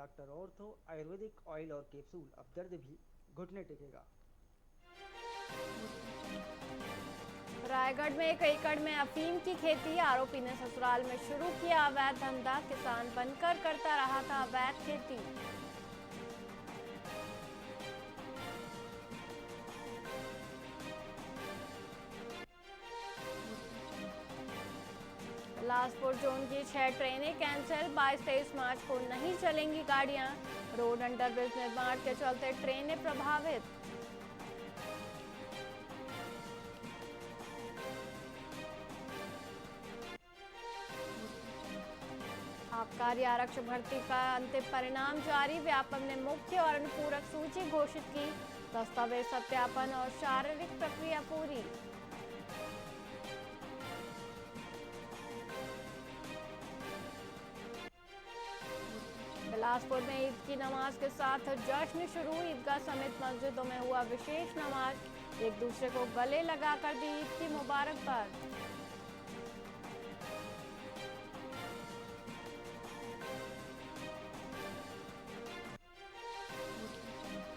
Doctor ortho Ayurvedic oil और capsule. अब दर्द भी घुटने टेकेगा। रायगढ़ में 1 एकड़ में अफीम की खेती, आरोपी ने ससुराल में शुरू किया अवैध धंधा, किसान बनकर करता रहा था अवैध खेती। बिलासपुर जोन की 6 ट्रेनें कैंसिल, 22-23 मार्च को नहीं चलेंगी गाड़ियां। रोड अंडरब्रिज निर्माण के चलते ट्रेनें प्रभावित। आबकारी आरक्षक भर्ती का अंतिम परिणाम जारी, व्यापम ने मुख्य और अनुपूरक सूची घोषित की, दस्तावेज सत्यापन और शारीरिक प्रक्रिया पूरी। बिलासपुर में ईद की नमाज के साथ जश्न शुरू, ईदगाह समेत मस्जिदों में हुआ विशेष नमाज, एक दूसरे को गले लगाकर दी ईद की मुबारकबाद।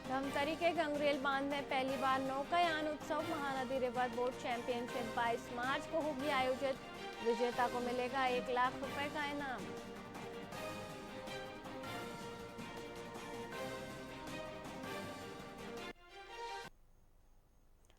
धमतरी के गंगरेल बांध में पहली बार नौकायान उत्सव, महानदी रिवर बोट चैंपियनशिप 22 मार्च को होगी आयोजित, विजेता को मिलेगा 1 लाख रुपए का इनाम।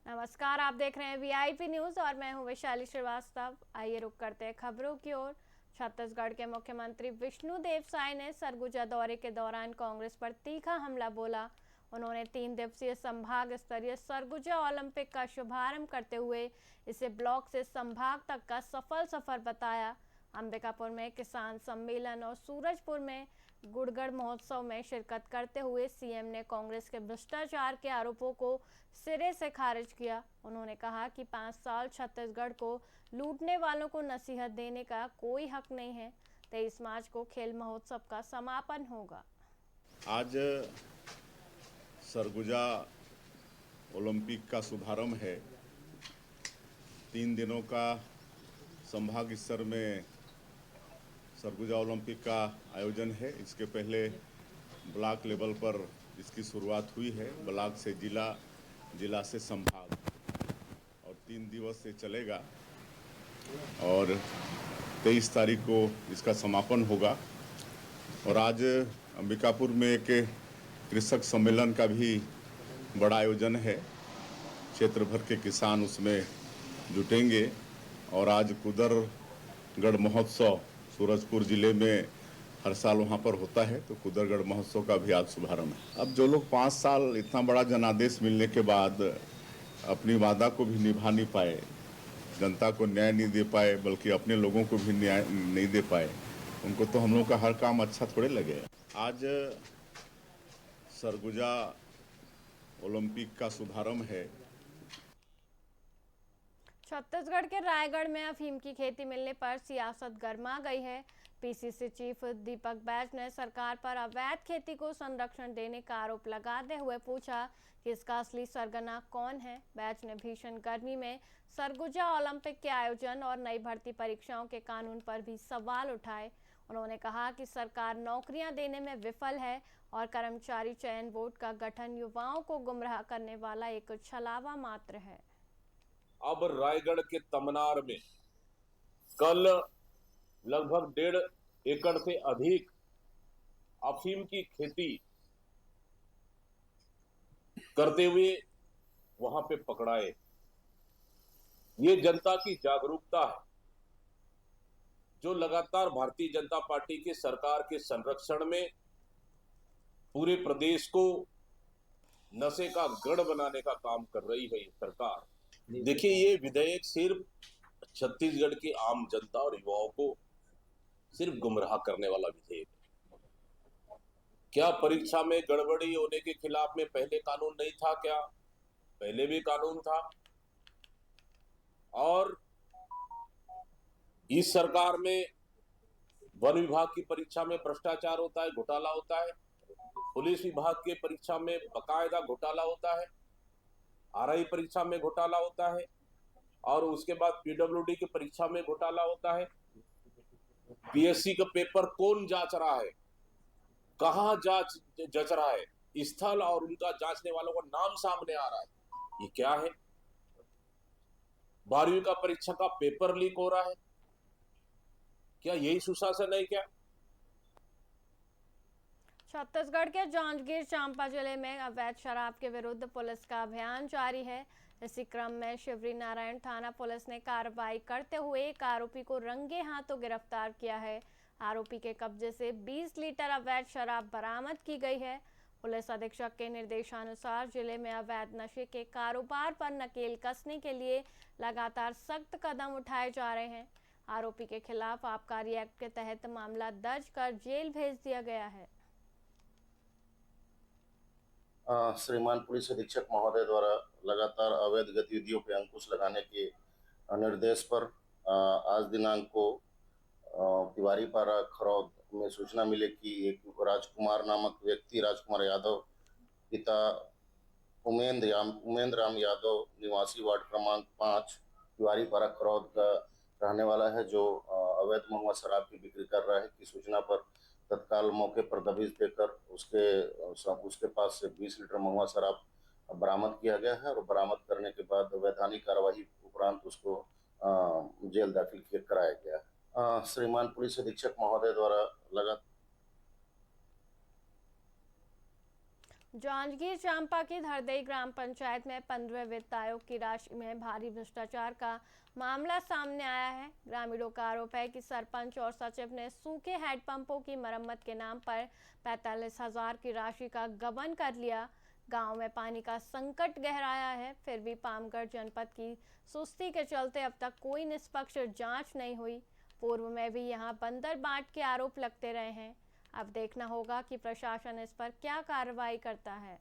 नमस्कार, आप देख रहे हैं वीआईपी न्यूज और मैं हूं वैशाली श्रीवास्तव। आइए रुक करते हैं खबरों की ओर। छत्तीसगढ़ के मुख्यमंत्री विष्णुदेव साय ने सरगुजा दौरे के दौरान कांग्रेस पर तीखा हमला बोला। उन्होंने 3 दिवसीय संभाग स्तरीय सरगुजा ओलंपिक का शुभारंभ करते हुए इसे ब्लॉक से संभाग तक का सफल सफर बताया। अंबिकापुर में किसान सम्मेलन और सूरजपुर में गुड़गड़ महोत्सव में शिरकत करते हुए सीएम ने कांग्रेस के भ्रष्टाचार के आरोपों को सिरे से खारिज किया। उन्होंने कहा कि 5 साल छत्तीसगढ़ को लूटने वालों को नसीहत देने का कोई हक नहीं है। 23 मार्च को खेल महोत्सव का समापन होगा। आज सरगुजा ओलंपिक का शुभारंभ है। 3 दिनों का संभाग स्तर में सरगुजा ओलंपिक का आयोजन है। इसके पहले ब्लॉक लेवल पर इसकी शुरुआत हुई है, ब्लॉक से जिला, जिला से संभाग, और 3 दिवस से चलेगा और 23 तारीख को इसका समापन होगा। और आज अंबिकापुर में एक कृषक सम्मेलन का भी बड़ा आयोजन है। क्षेत्र भर के किसान उसमें जुटेंगे और आज कुदरगढ़ महोत्सव सूरजपुर जिले में हर साल वहाँ पर होता है, तो कुदरगढ़ महोत्सव का भी आज शुभारंभ है। अब जो लोग 5 साल इतना बड़ा जनादेश मिलने के बाद अपनी वादा को भी निभा नहीं पाए, जनता को न्याय नहीं दे पाए, बल्कि अपने लोगों को भी न्याय नहीं दे पाए, उनको तो हम लोग का हर काम अच्छा थोड़े लगे। आज सरगुजा ओलंपिक का शुभारंभ है। छत्तीसगढ़ के रायगढ़ में अफीम की खेती मिलने पर सियासत गर्मा गई है। पीसीसी चीफ दीपक बैज ने सरकार पर अवैध खेती को संरक्षण देने का आरोप लगाते हुए पूछा कि इसका असली सरगना कौन है। बैज ने भीषण गर्मी में सरगुजा ओलंपिक के आयोजन और नई भर्ती परीक्षाओं के कानून पर भी सवाल उठाए। उन्होंने कहा कि सरकार नौकरियां देने में विफल है और कर्मचारी चयन बोर्ड का गठन युवाओं को गुमराह करने वाला एक छलावा मात्र है। अब रायगढ़ के तमनार में कल लगभग 1.5 एकड़ से अधिक अफीम की खेती करते हुए वहां पे पकड़ाए। ये जनता की जागरूकता है जो लगातार भारतीय जनता पार्टी की सरकार के संरक्षण में पूरे प्रदेश को नशे का गढ़ बनाने का काम कर रही है ये सरकार। देखिए, ये विधेयक सिर्फ छत्तीसगढ़ की आम जनता और युवाओं को सिर्फ गुमराह करने वाला विधेयक है। क्या परीक्षा में गड़बड़ी होने के खिलाफ में पहले कानून नहीं था? क्या पहले भी कानून था? और इस सरकार में वन विभाग की परीक्षा में भ्रष्टाचार होता है, घोटाला होता है। पुलिस विभाग के परीक्षा में बकायदा घोटाला होता है। आरआई परीक्षा में घोटाला होता है और उसके बाद पीडब्ल्यूडी की परीक्षा में घोटाला होता है। पीएससी का पेपर कौन जांच रहा है? कहाँ जांच जच रहा है, स्थल और उनका जांचने वालों का नाम सामने आ रहा है। ये क्या है? 12वीं का परीक्षा का पेपर लीक हो रहा है। क्या यही सुशासन है क्या? छत्तीसगढ़ के जांजगीर चांपा जिले में अवैध शराब के विरुद्ध पुलिस का अभियान जारी है। इसी क्रम में शिवरी नारायण थाना पुलिस ने कार्रवाई करते हुए एक आरोपी को रंगे हाथों गिरफ्तार किया है। आरोपी के कब्जे से 20 लीटर अवैध शराब बरामद की गई है। पुलिस अधीक्षक के निर्देशानुसार जिले में अवैध नशे के कारोबार पर नकेल कसने के लिए लगातार सख्त कदम उठाए जा रहे हैं। आरोपी के खिलाफ आबकारी एक्ट के तहत मामला दर्ज कर जेल भेज दिया गया है। श्रीमान पुलिस अधीक्षक महोदय द्वारा लगातार अवैध गतिविधियों पर अंकुश लगाने के निर्देश पर आज दिनांक को तिवारीपारा खरौद में सूचना मिले कि एक राजकुमार नामक व्यक्ति, राजकुमार यादव, पिता उमेंद्र राम यादव, निवासी वार्ड क्रमांक 5 तिवारीपारा खरौद का रहने वाला है, जो अवैध महुआ शराब की बिक्री कर रहा है की सूचना पर तत्काल मौके पर दबिश देकर उसके पास से 20 लीटर महुआ शराब बरामद किया गया है और बरामद करने के बाद वैधानिक कार्यवाही उपरांत उसको जेल दाखिल कराया गया है। श्रीमान पुलिस अधीक्षक महोदय द्वारा लगातार जांजगीर चांपा की धरदई ग्राम पंचायत में 15वें वित्त आयोग की राशि में भारी भ्रष्टाचार का मामला सामने आया है। ग्रामीणों का आरोप है कि सरपंच और सचिव ने सूखे हैंडपंपों की मरम्मत के नाम पर 45,000 की राशि का गबन कर लिया। गांव में पानी का संकट गहराया है, फिर भी पामगढ़ जनपद की सुस्ती के चलते अब तक कोई निष्पक्ष जांच नहीं हुई। पूर्व में भी यहां बंदर बांट के आरोप लगते रहे हैं। अब देखना होगा कि प्रशासन इस पर क्या कार्रवाई करता है।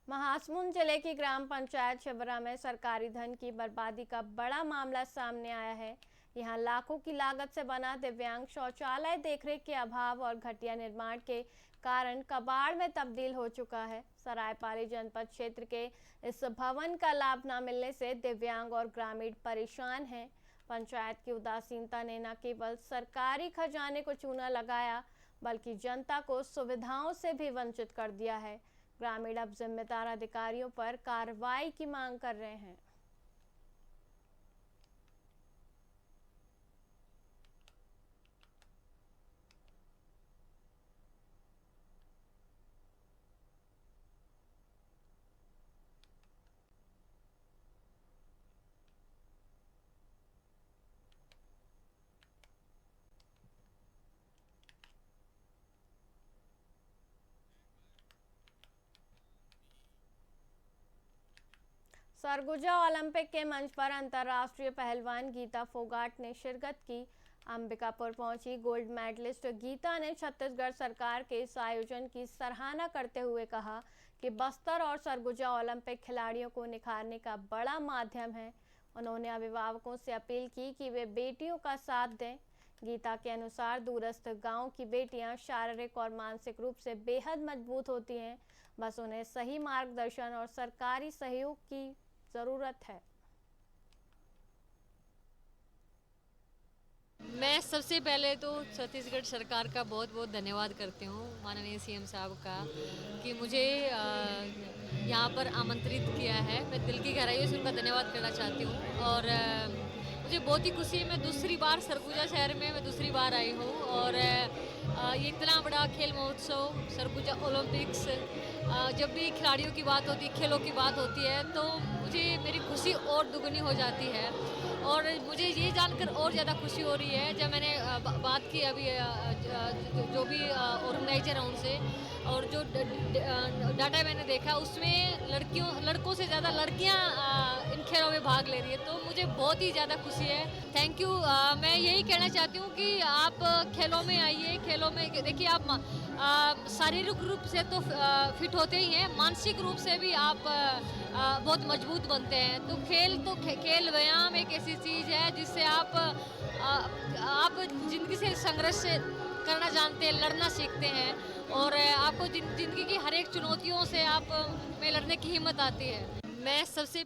महासमुंद जिले की ग्राम पंचायत शिवरा में सरकारी धन की बर्बादी का बड़ा मामला सामने आया है। यहां लाखों की लागत से बना दिव्यांग शौचालय देखरेख के अभाव और घटिया निर्माण के कारण कबाड़ में तब्दील हो चुका है। सरायपाली जनपद क्षेत्र के इस भवन का लाभ न मिलने से दिव्यांग और ग्रामीण परेशान हैं। पंचायत की उदासीनता ने न केवल सरकारी खजाने को चूना लगाया, बल्कि जनता को सुविधाओं से भी वंचित कर दिया है। ग्रामीण अब जिम्मेदार अधिकारियों पर कार्रवाई की मांग कर रहे हैं। सरगुजा ओलंपिक के मंच पर अंतर्राष्ट्रीय पहलवान गीता फोगाट ने शिरकत की। अंबिकापुर पहुंची गोल्ड मेडलिस्ट गीता ने छत्तीसगढ़ सरकार के इस आयोजन की सराहना करते हुए कहा कि बस्तर और सरगुजा ओलंपिक खिलाड़ियों को निखारने का बड़ा माध्यम है। उन्होंने अभिभावकों से अपील की कि वे बेटियों का साथ दें। गीता के अनुसार दूरस्थ गांव की बेटियां शारीरिक और मानसिक रूप से बेहद मजबूत होती हैं, बस उन्हें सही मार्गदर्शन और सरकारी सहयोग की जरूरत है। मैं सबसे पहले तो छत्तीसगढ़ सरकार का बहुत बहुत धन्यवाद करती हूँ, माननीय सीएम साहब का, कि मुझे यहाँ पर आमंत्रित किया है। मैं दिल की गहराइयों से उनका धन्यवाद करना चाहती हूँ। और मुझे बहुत ही खुशी है, मैं दूसरी बार सरगुजा शहर में मैं दूसरी बार आई हूँ। और ये इतना बड़ा खेल महोत्सव सरगुजा ओलंपिक्स, जब भी खिलाड़ियों की बात होती है, खेलों की बात होती है, तो मुझे मेरी खुशी और दुगनी हो जाती है। और मुझे ये जानकर और ज़्यादा खुशी हो रही है जब मैंने बात की अभी जो भी ऑर्गेनाइजर हैं उनसे, और जो डाटा मैंने देखा उसमें लड़कों से ज़्यादा लड़कियां इन खेलों में भाग ले रही है, तो मुझे बहुत ही ज़्यादा खुशी है। Thank you. मैं यही कहना चाहती हूँ कि आप खेलों में आइए, खेलों में देखिए, आप शारीरिक रूप से तो फिट होते ही हैं, मानसिक रूप से भी आप बहुत मजबूत बनते हैं। तो खेल व्यायाम एक ऐसी चीज़ है जिससे आप जिंदगी से संघर्ष करना जानते हैं, लड़ना सीखते हैं और आपको जिंदगी की हर एक चुनौतियों से आप में लड़ने की हिम्मत आती है। मैं सबसे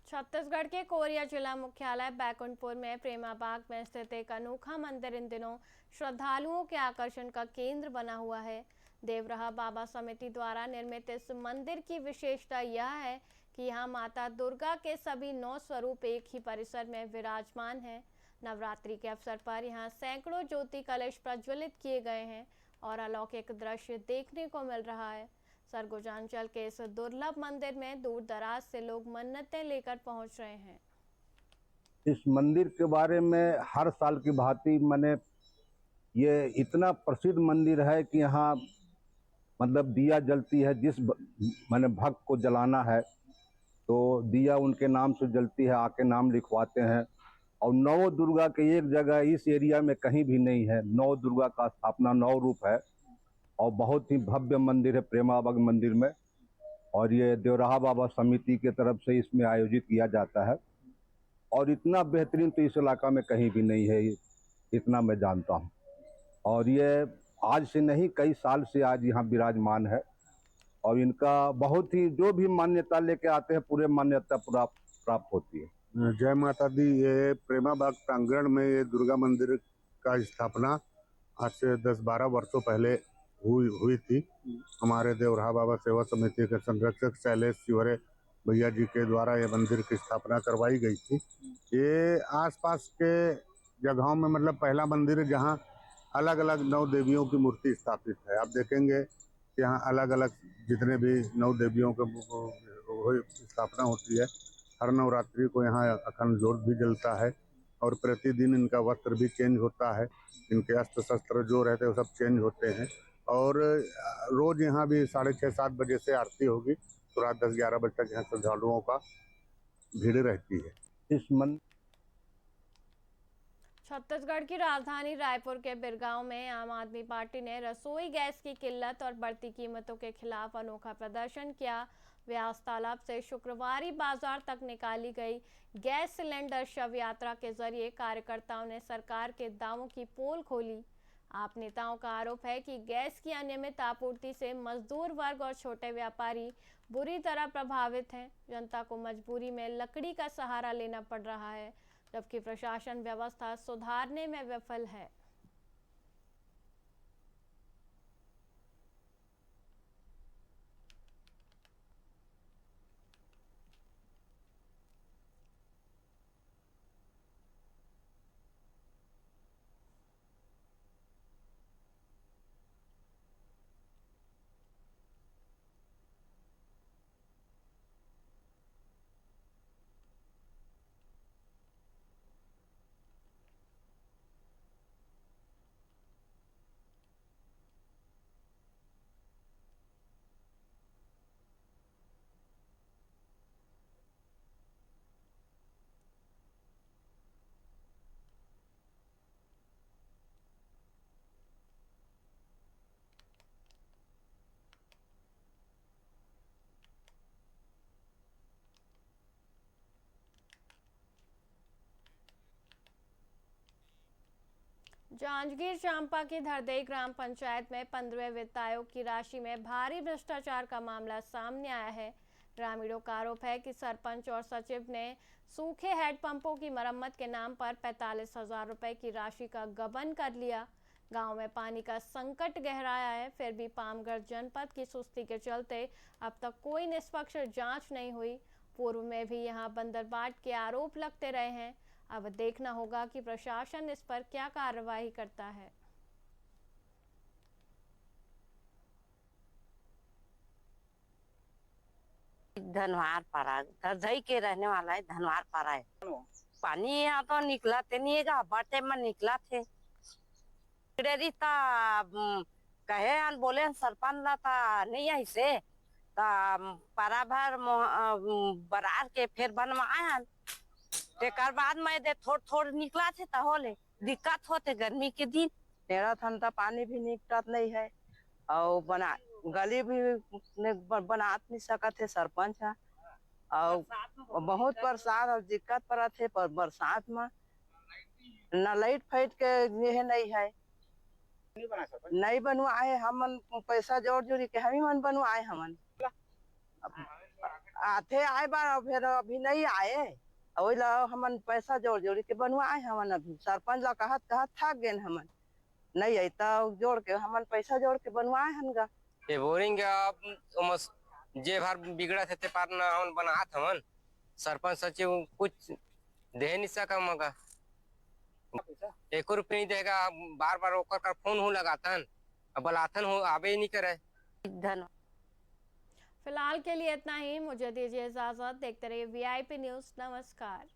छत्तीसगढ़ के कोरिया जिला मुख्यालय बैकुंठपुर में प्रेमा बाग में स्थित एक अनोखा मंदिर इन दिनों श्रद्धालुओं के आकर्षण का केंद्र बना हुआ है। देवराहा बाबा समिति द्वारा निर्मित इस मंदिर की विशेषता यह है कि यहाँ माता दुर्गा के सभी 9 स्वरूप एक ही परिसर में विराजमान हैं। नवरात्रि के अवसर पर यहाँ सैकड़ों ज्योति कलश प्रज्वलित किए गए हैं और अलौकिक दृश्य देखने को मिल रहा है। सरगुजा अंचल के इस दुर्लभ मंदिर में दूर दराज से लोग मन्नतें लेकर पहुंच रहे हैं। इस मंदिर के बारे में हर साल की भांति मैंने ये इतना प्रसिद्ध मंदिर है कि यहाँ मतलब दिया जलती है, जिस मैंने भक्त को जलाना है तो दिया उनके नाम से जलती है, आके नाम लिखवाते हैं। और 9 दुर्गा के एक जगह इस एरिया में कहीं भी नहीं है। 9 दुर्गा का स्थापना 9 रूप है और बहुत ही भव्य मंदिर है प्रेमा बाग मंदिर में। और ये देवराहा बाबा समिति के तरफ से इसमें आयोजित किया जाता है और इतना बेहतरीन तो इस इलाका में कहीं भी नहीं है, इतना मैं जानता हूँ। और ये आज से नहीं, कई साल से आज यहाँ विराजमान है और इनका बहुत ही जो भी मान्यता लेके आते हैं पूरे मान्यता प्राप्त होती है। जय माता दी। ये प्रेमा बाग प्रांगण में ये दुर्गा मंदिर का स्थापना आज से 10-12 वर्षों पहले हुई थी। हमारे देवराहा बाबा सेवा समिति के संरक्षक शैलेश शिवरे भैया जी के द्वारा ये मंदिर की स्थापना करवाई गई थी। ये आसपास के जगहों में मतलब पहला मंदिर है जहाँ अलग अलग 9 देवियों की मूर्ति स्थापित है। आप देखेंगे यहाँ अलग अलग जितने भी 9 देवियों की स्थापना होती है। हर नवरात्रि को यहाँ अखंड ज्योत भी जलता है और प्रतिदिन इनका वस्त्र भी चेंज होता है। इनके अस्त्र शस्त्र जो रहते हैं वो सब चेंज होते हैं और रोज यहाँ भी 6:30-7 बजे से आरती होगी तो रात 10-11 बजे तक यहाँ श्रद्धालुओं का भीड़ रहती है। छत्तीसगढ़ की राजधानी रायपुर के बिरगांव में आम आदमी पार्टी ने रसोई गैस की किल्लत और बढ़ती कीमतों के खिलाफ अनोखा प्रदर्शन किया। व्यास तालाब से शुक्रवारी बाजार तक निकाली गई गैस सिलेंडर शव यात्रा के जरिए कार्यकर्ताओं ने सरकार के दावों की पोल खोली। आप नेताओं का आरोप है कि गैस की अनियमित आपूर्ति से मजदूर वर्ग और छोटे व्यापारी बुरी तरह प्रभावित हैं। जनता को मजबूरी में लकड़ी का सहारा लेना पड़ रहा है, जबकि प्रशासन व्यवस्था सुधारने में विफल है। जांजगीर चांपा की धरदेई ग्राम पंचायत में 15वें वित्त आयोग की राशि में भारी भ्रष्टाचार का मामला सामने आया है। ग्रामीणों का आरोप है कि सरपंच और सचिव ने सूखे हैंडपंपों की मरम्मत के नाम पर 45,000 रुपए की राशि का गबन कर लिया। गांव में पानी का संकट गहराया है, फिर भी पामगढ़ जनपद की सुस्ती के चलते अब तक कोई निष्पक्ष जांच नहीं हुई। पूर्व में भी यहां बंदरबाट के आरोप लगते रहे हैं। अब देखना होगा कि प्रशासन इस पर क्या कार्रवाई करता है। धनवार पारा धरधई के रहने वाला है। धनवार पारा है। पानी यहाँ तो निकला थे नहीं है, बाटे में निकला थे। कहे अन बोले सरपंच ला था नहीं ऐसे पारा भर बरार के फिर बनवाया। तेकर बाद मैं दे थोड़ निकला थे तो होले दिक्कत होते गर्मी के दिन टेढ़ा था पानी भी निकटत नहीं है और बना गली भी बनात नहीं सकत है सरपंच है और बहुत बरसात और दिक्कत पड़त है पर बरसात में न लाइट फाइट के ये नहीं है नहीं बनवाए हमन पैसा जोड़ जोड़ी के हम ही मन बनवाए हमन आते आए बार फिर अभी नहीं आए वही ला हमन पैसा जोड़ जोड़ी के बनवाए हमन अभी सरपंच ला कहत कहत थक गए हमन नहीं आई तो जोड़ के हमन पैसा जोड़ के बनवाए हनगा ये बोरिंग जे भर बिगड़ा थे पार ना हमन बनात हमन सरपंच सचिव कुछ दे नहीं सका मगा 1 रुपये नहीं देगा बार बार ओकर कर फोन हो लगातन अब बलाथन हो आवे ही नहीं करे धन्यवाद। फिलहाल के लिए इतना ही, मुझे दीजिए इजाजत। देखते रहिए VIP न्यूज़। नमस्कार।